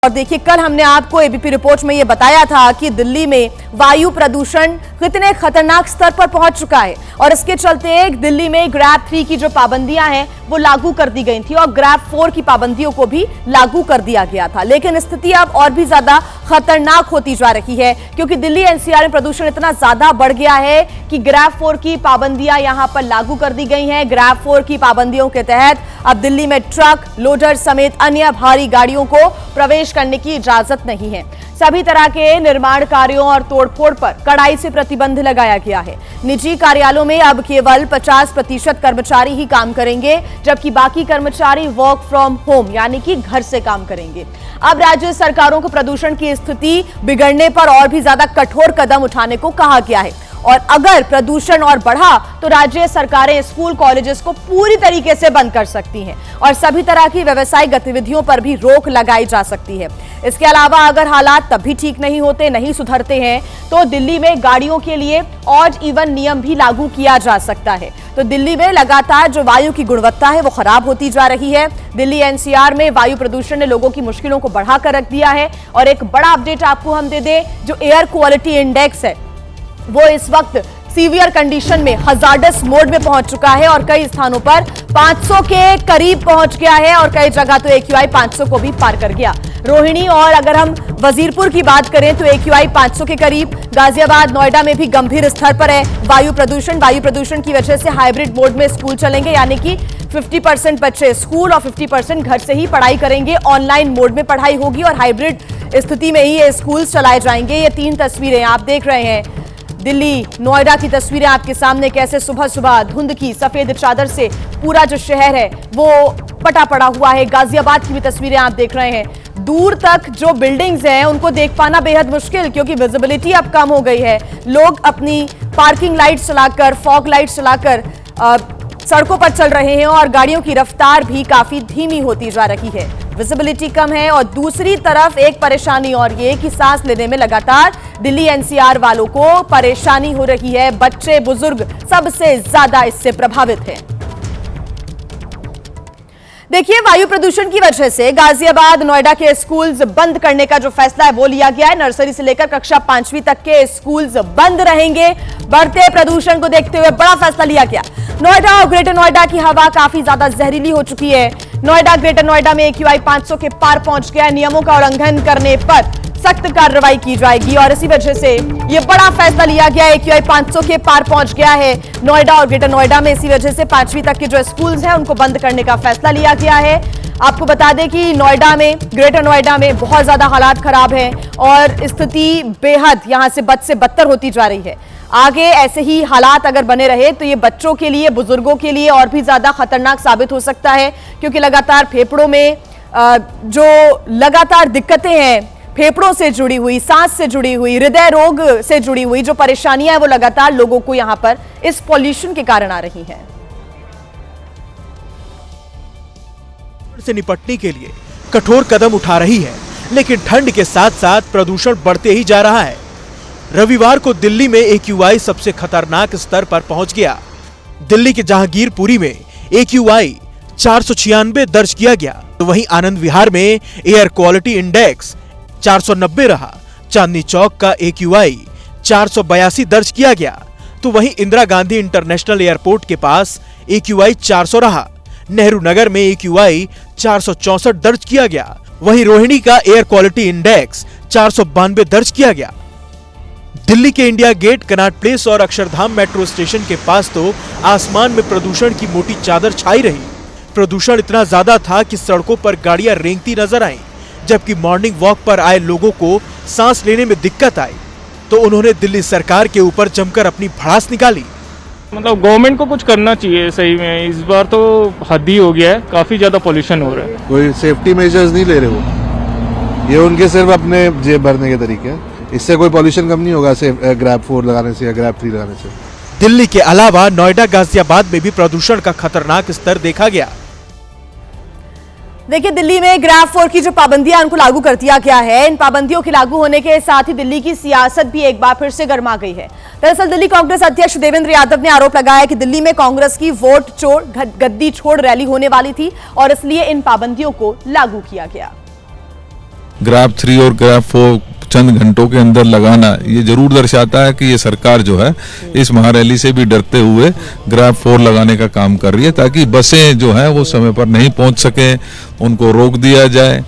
और देखिए, कल हमने आपको एबीपी रिपोर्ट में ये बताया था कि दिल्ली में वायु प्रदूषण कितने खतरनाक स्तर पर पहुंच चुका है और इसके चलते दिल्ली में ग्रैब 3 की जो पाबंदियां हैं वो लागू कर दी गई थी और ग्रैब 4 की पाबंदियों को भी लागू कर दिया गया था। लेकिन स्थिति अब और भी ज्यादा खतरनाक होती जा रही है क्योंकि दिल्ली एनसीआर में प्रदूषण इतना ज्यादा बढ़ गया है कि ग्रैब 4 की पाबंदियां यहां पर लागू कर दी गई हैं। ग्रैब 4 की पाबंदियों के तहत अब दिल्ली में ट्रक, लोडर समेत अन्य भारी गाड़ियों को प्रवेश करने की इजाजत नहीं है। सभी तरह के निर्माण कार्यों और तोड़फोड़ पर कड़ाई से प्रतिबंध लगाया गया है। निजी कार्यालयों में अब केवल 50% कर्मचारी ही काम करेंगे, जबकि बाकी कर्मचारी वर्क फ्रॉम होम यानी कि घर से काम करेंगे। अब राज्य सरकारों को प्रदूषण की स्थिति बिगड़ने पर और भी ज्यादा कठोर कदम उठाने को कहा गया है और अगर प्रदूषण और बढ़ा तो राज्य सरकारें स्कूल कॉलेजेस को पूरी तरीके से बंद कर सकती हैं और सभी तरह की व्यावसायिक गतिविधियों पर भी रोक लगाई जा सकती है। इसके अलावा अगर हालात तब भी ठीक नहीं होते, नहीं सुधरते हैं तो दिल्ली में गाड़ियों के लिए ऑड इवन नियम भी लागू किया जा सकता है। तो दिल्ली में लगातार जो वायु की गुणवत्ता है वो खराब होती जा रही है। दिल्ली एनसीआर में वायु प्रदूषण ने लोगों की मुश्किलों को बढ़ाकर रख दिया है और एक बड़ा अपडेट आपको हम दे दें, जो एयर क्वालिटी इंडेक्स है वो इस वक्त सीवियर कंडीशन में हजार्डस मोड में पहुंच चुका है और कई स्थानों पर 500 के करीब पहुंच गया है और कई जगह तो AQI 500 को भी पार कर गया। रोहिणी और अगर हम वजीरपुर की बात करें तो AQI 500 के करीब। गाजियाबाद, नोएडा में भी गंभीर स्तर पर है वायु प्रदूषण की वजह से हाइब्रिड मोड में स्कूल चलेंगे, यानी कि 50% बच्चे स्कूल और 50% घर से ही पढ़ाई करेंगे। ऑनलाइन मोड में पढ़ाई होगी और हाइब्रिड स्थिति में ही ये स्कूल चलाए जाएंगे। ये 3 तस्वीरें आप देख रहे हैं, दिल्ली नोएडा की तस्वीरें आपके सामने, कैसे सुबह सुबह धुंध की सफेद चादर से पूरा जो शहर है वो पटा पड़ा हुआ है। गाजियाबाद की भी तस्वीरें आप देख रहे हैं, दूर तक जो बिल्डिंग्स हैं उनको देख पाना बेहद मुश्किल क्योंकि विजिबिलिटी अब कम हो गई है। लोग अपनी पार्किंग लाइट्स चलाकर, फॉग लाइट्स चलाकर सड़कों पर चल रहे हैं और गाड़ियों की रफ्तार भी काफी धीमी होती जा रही है। विजिबिलिटी कम है और दूसरी तरफ एक परेशानी और ये कि सांस लेने में लगातार दिल्ली एनसीआर वालों को परेशानी हो रही है। बच्चे, बुजुर्ग सबसे ज्यादा इससे प्रभावित हैं। देखिए, वायु प्रदूषण की वजह से गाजियाबाद, नोएडा के स्कूल्स बंद करने का जो फैसला है वो लिया गया है। नर्सरी से लेकर कक्षा 5वीं तक के स्कूल्स बंद रहेंगे। बढ़ते प्रदूषण को देखते हुए बड़ा फैसला लिया गया। नोएडा और ग्रेटर नोएडा की हवा काफी ज्यादा जहरीली हो चुकी है। नोएडा, ग्रेटर नोएडा में AQI 500 के पार पहुंच गया है। नियमों का उल्लंघन करने पर सख्त कार्रवाई की जाएगी और इसी वजह से यह बड़ा फैसला लिया गया है। AQI 500 के पार पहुंच गया है नोएडा और ग्रेटर नोएडा में। इसी वजह से 5वीं तक के जो स्कूल्स हैं उनको बंद करने का फैसला लिया गया है। आपको बता दें कि नोएडा में, ग्रेटर नोएडा में बहुत ज्यादा हालात खराब हैं और स्थिति बेहद यहां से बद से बदतर होती जा रही है। आगे ऐसे ही हालात अगर बने रहे तो ये बच्चों के लिए, बुजुर्गों के लिए और भी ज्यादा खतरनाक साबित हो सकता है क्योंकि लगातार फेफड़ों में जो लगातार दिक्कतें हैं, फेफड़ों से जुड़ी हुई, सांस से जुड़ी हुई, हृदय रोग से जुड़ी हुई जो परेशानियां हैं वो लगातार लोगों को यहां पर इस पॉल्यूशन के कारण आ रही हैं। से निपटने के लिए कठोर कदम उठा रही है, लेकिन ठंड के साथ साथ प्रदूषण बढ़ते ही जा रहा है। रविवार को दिल्ली में AQI सबसे खतरनाक स्तर पर पहुंच गया। दिल्ली के जहांगीरपुरी में AQI 496 दर्ज किया गया, तो वहीं आनंद विहार में एयर क्वालिटी इंडेक्स 490 रहा। चांदनी चौक का AQI 482 दर्ज किया गया, तो वहीं इंदिरा गांधी इंटरनेशनल एयरपोर्ट के पास AQI 400 रहा। नेहरू नगर में AQI 464 दर्ज किया गया। वहीं रोहिणी का एयर क्वालिटी इंडेक्स 492 दर्ज किया गया। दिल्ली के इंडिया गेट, कनॉट प्लेस और अक्षरधाम मेट्रो स्टेशन के पास तो आसमान में प्रदूषण की मोटी चादर छाई रही। प्रदूषण इतना ज्यादा था कि सड़कों पर गाड़ियां रेंगती नजर आईं, जबकि मॉर्निंग वॉक पर आए लोगों को सांस लेने में दिक्कत आई तो उन्होंने दिल्ली सरकार के ऊपर जमकर अपनी भड़ास निकाली। मतलब गवर्नमेंट को कुछ करना चाहिए सही में, इस बार तो हद ही हो गया है, काफी ज्यादा पोल्यूशन हो रहा है। कोई सेफ्टी मेजर्स नहीं ले रहे हो, ये उनके सिर्फ अपने जेब भरने के तरीके हैं। इससे कोई पोल्यूशन कम नहीं होगा ग्रैब 4 लगाने से या ग्रैब 3 लगाने से। दिल्ली के अलावा नोएडा, गाजियाबाद में भी प्रदूषण का खतरनाक स्तर देखा गया। देखिए, दिल्ली में ग्रैब 4 की जो पाबंदियां उनको लागू कर दिया गया है, इन पाबंदियों के लागू होने के साथ ही दिल्ली की सियासत भी एक बार फिर से गर्मा गई है। दरअसल दिल्ली कांग्रेस अध्यक्ष देवेंद्र यादव ने आरोप लगाया कि दिल्ली में कांग्रेस की वोट चोर, गद्दी छोड़ रैली होने वाली थी और इसलिए इन पाबंदियों को लागू किया गया। ग्रैब 3 और ग्रैब 4 चंद घंटों के अंदर लगाना ये जरूर दर्शाता है कि ये सरकार जो है इस महारैली से भी डरते हुए ग्रैब 4 लगाने का काम कर रही है, ताकि बसें जो हैं वो समय पर नहीं पहुंच सके, उनको रोक दिया जाए।